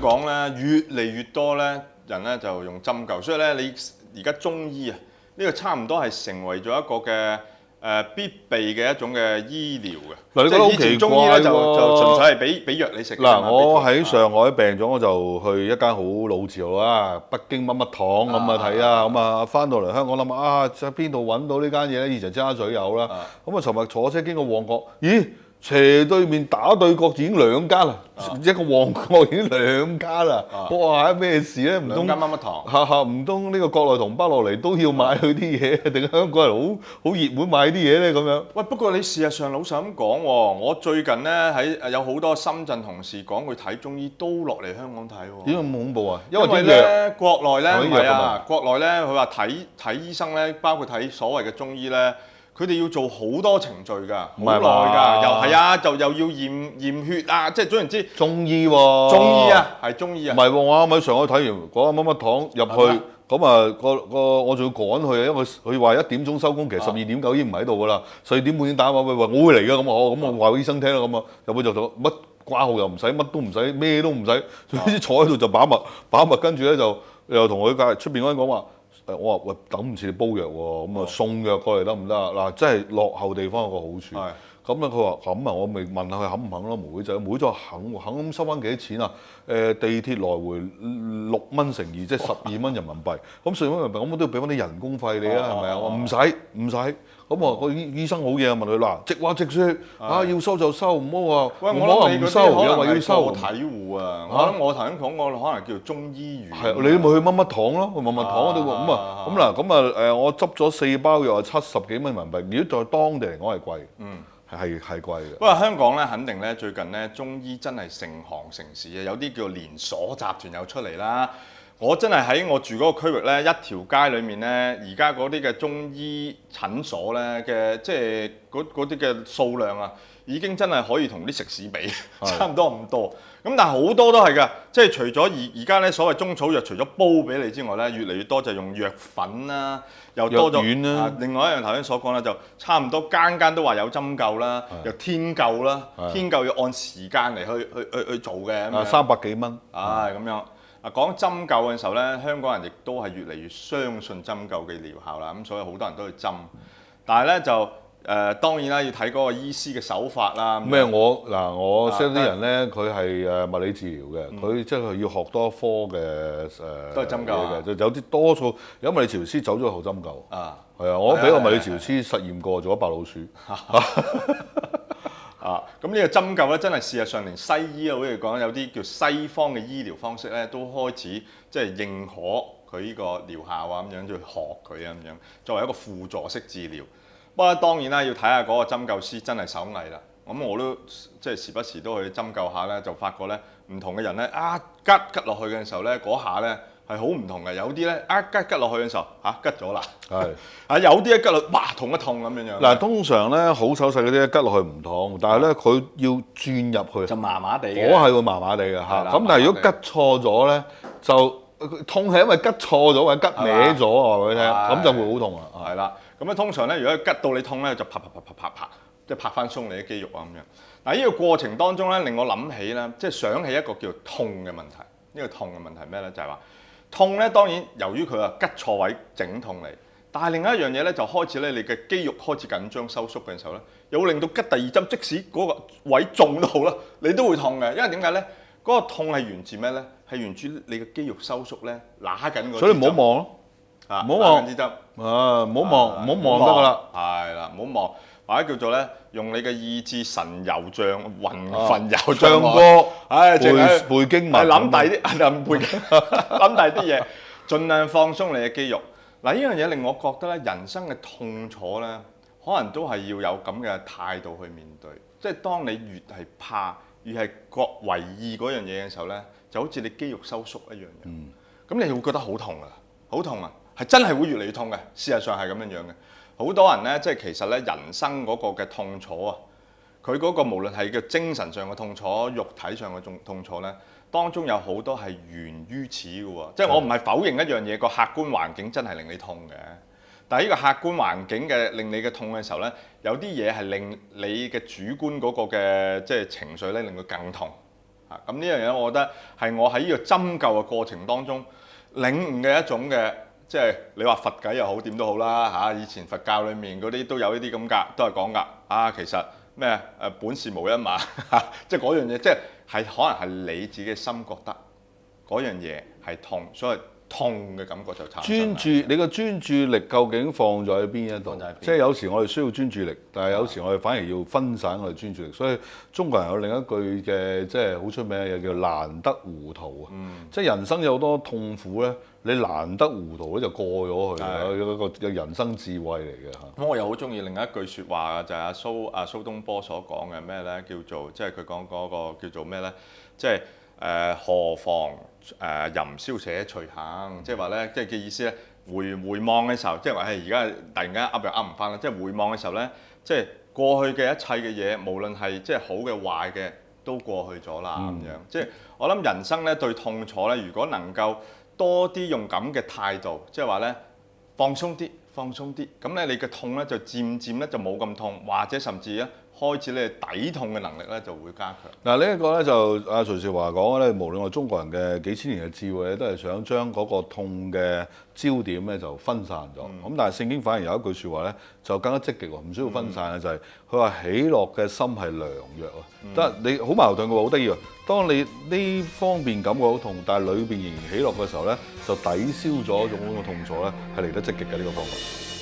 港咧越嚟越多咧人咧就用針灸，所以咧你而家中醫啊呢個差唔多係成為咗一個嘅必備嘅一種嘅醫療嘅。嗱，你覺得好奇怪喎？中醫咧就純粹係俾藥你食。嗱，我喺上海病咗，我就去一間好老字號啦，北京乜乜堂咁啊睇啊，咁啊翻到嚟香港諗啊，喺邊度揾到呢間嘢咧？以前尖沙咀有啦，咁啊尋日坐車經過旺角，咦？斜對面打對角已經兩間啦，一個旺角已經兩間啦。哇！咩事咧？唔通兩間乜乜堂？唔通呢個國內同胞落嚟都要買佢啲嘢，定香港人好熱門買啲嘢咧咁樣？喂，不過你事實上老實咁講喎，我最近咧喺有好多深圳同事講佢睇中醫都落嚟香港睇喎。點解咁恐怖啊？因為咧國內咧唔係啊，國內咧佢話睇醫生咧，包括睇所謂嘅中醫咧。佢哋要做好多程序㗎，好耐㗎，又係啊，又要驗血啊，即係總言之，中醫喎，中醫啊，係中醫啊。唔係喎，我啱喺上海睇完嗰間乜乜堂入去，咁啊我仲要趕去啊，因為佢話1點鐘收工，其實12點9已經唔喺度㗎啦，4點半已經打電話喂，我會嚟㗎，咁我話俾醫生聽啦，咁啊入去就做乜掛號又唔使，乜都唔使，咩都唔使，總之坐喺度就把脈，跟住咧就又同佢出邊嗰人講話。我話喂，等唔切你煲藥喎，咁啊送藥過嚟得唔得啊？嗱，真係落後地方有個好處。咁咧佢話咁啊，我咪問下佢肯唔肯咯？妹仔話肯喎，肯咁收翻幾多錢啊？地鐵來回6蚊乘2，即係12蚊人民幣。咁12蚊人民幣，咁我都要俾翻啲人工費你啊，係咪啊？我話唔使。咁啊個醫生好嘢啊，問佢嗱，直話直説啊，要收就收，唔好話喂，唔好話唔收，又話要收。體戶啊！我諗我頭先講過，可能叫中醫院。係，你咪去乜乜堂咯，去乜乜堂嗰度喎。咁嗱，我執咗4包藥係70幾蚊人民幣，如果在當地嚟講係貴。係貴嘅。不過香港咧，肯定咧最近咧中醫真係成行成市嘅，有啲叫連鎖集團又出嚟啦。我真係喺我住嗰個區域咧，一條街裏面咧，而家嗰啲嘅中醫診所咧嘅，即係嗰啲嘅數量啊，已經真係可以同啲食肆比，差唔多咁多。咁但係好多都係㗎，即係除咗而家咧所謂中草藥，除咗煲俾你之外咧，越嚟越多就用藥粉啦，又多咗。另外一樣頭先所講啦，就差唔多間間都話有針灸啦，又天灸啦，天灸要按時間嚟去做嘅。300幾蚊。咁樣。講針灸嘅時候咧，香港人亦都係越嚟越相信針灸嘅療效啦，咁所以好多人都去針。但係咧就當然啦，要睇嗰個醫師嘅手法啦。咩？我識啲人咧，佢係物理治療嘅，佢即係要學多科嘅都係針灸嘅，就有啲多數有物理治療師走咗去學針灸。係啊，我俾個物理治療師實驗過，做咗白老鼠。咁呢個針灸咧，真係事實上連西醫啊，好似講有啲叫西方嘅醫療方式咧，都開始即係認可佢呢個療效啊，咁樣就學佢啊，咁樣作為一個輔助式治療。不過當然啦，要睇下嗰個針灸師真係手藝啦。咁我都即係時不時都去針灸下咧，就發覺咧唔同嘅人咧吉落去嘅時候咧，嗰下咧係好唔同嘅。有啲咧吉落去嘅時候吉咗啦，有啲一吉落哇痛一痛咁樣。嗱，通常咧好手勢嗰啲吉落去唔痛，但係咧佢要轉入去就麻麻地嘅。我係會麻麻地嘅嚇。咁但係如果吉錯咗咧，就痛係因為吉錯咗或者吉歪咗，我話俾你聽，咁就會好痛啊。係啦，咁咧通常咧，如果吉到你痛咧，就拍，即係拍翻鬆你啲肌肉啊咁樣。嗱，呢個過程當中咧，令我諗起咧，即係想起一個叫痛嘅問題。呢個痛嘅問題咩咧？就係話痛咧，當然由於佢話吉錯位整痛你，但係另一樣嘢咧，就開始咧你嘅肌肉開始緊張收縮嘅時候咧，又會令到吉第二針，即使嗰個位中都好啦，你都會痛嘅。因為點解咧？嗰個痛係源自咩咧？係源自你嘅肌肉收縮咧，揦緊嗰。所以唔好望咯，唔好望支針。唔好望得㗎啦。係啦，唔好望。或者叫做咧，用你嘅意志神遊像魂焚遊像歌，背經文，諗第啲諗第啲嘢，盡量放鬆你嘅肌肉。嗱，呢樣嘢令我覺得咧，人生嘅痛楚咧，可能都係要有咁嘅態度去面對。即係當你越係怕，越係覺為意嗰樣嘢嘅時候咧，就好似你肌肉收縮一樣嘅。咁你會覺得好痛啊，好痛啊，係真係會越嚟越痛嘅。事實上係咁樣樣嘅。好多人咧，即係其實咧，人生嗰個嘅痛楚啊，佢嗰個無論係叫精神上嘅痛楚、肉體上嘅痛楚咧，當中有好多係源於此嘅喎。即係我唔係否認一樣嘢，個客觀環境真係令你痛嘅。但係呢個客觀環境嘅令你嘅痛嘅時候咧，有啲嘢係令你嘅主觀嗰個嘅即係情緒咧，令佢更痛。嚇。咁呢樣嘢，我覺得係我喺呢個針灸嘅過程當中領悟嘅一種嘅，即係你話佛偈又好點都好啦嚇。以前佛教裡面嗰啲都有呢啲咁㗎，都係講㗎。其實咩本是無一嘛，即係嗰樣嘢，即係可能係你自己嘅心覺得嗰樣嘢係痛，所以痛嘅感覺就產生。專注你個專注力究竟放咗喺邊一度？即係有時我哋需要專注力，但係有時我哋反而要分散我哋專注力。所以中國人有另一句嘅即係好出名嘅嘢叫難得糊塗啊！即係人生有好多痛苦咧，你難得糊塗咧就過咗去，有一個人生智慧嚟嘅嚇。咁我又好中意另一句説話啊，就係蘇東坡所講嘅咩咧？叫做即係佢講嗰個叫做咩咧？即係何妨吟宵且隨行，即係話咧，即係嘅意思咧，回望嘅時候，即係話係而家突然間噏又噏唔翻啦，即係回望嘅時候咧，即係過去嘅一切嘅嘢，無論係即係好嘅壞嘅，都過去咗啦咁樣。即係我諗人生咧對痛楚咧，如果能夠多啲用咁嘅態度，即係話咧放鬆啲，放鬆啲，咁咧你嘅痛咧就漸漸咧就冇咁痛，或者甚至咧開始咧抵痛嘅能力咧就會加強。嗱呢一個咧就阿徐少華講咧，無論我中國人嘅幾千年嘅智慧咧，都係想將嗰個痛嘅焦點咧就分散咗。咁但係聖經反而有一句説話咧，就更加積極喎，唔需要分散嘅就係佢話喜樂嘅心係良藥啊！得你好矛盾嘅喎，好得意喎。當你呢方面感覺好痛，但係裏邊仍然喜樂嘅時候咧，就抵消咗種嗰個痛楚咧，係嚟得積極嘅呢個方法。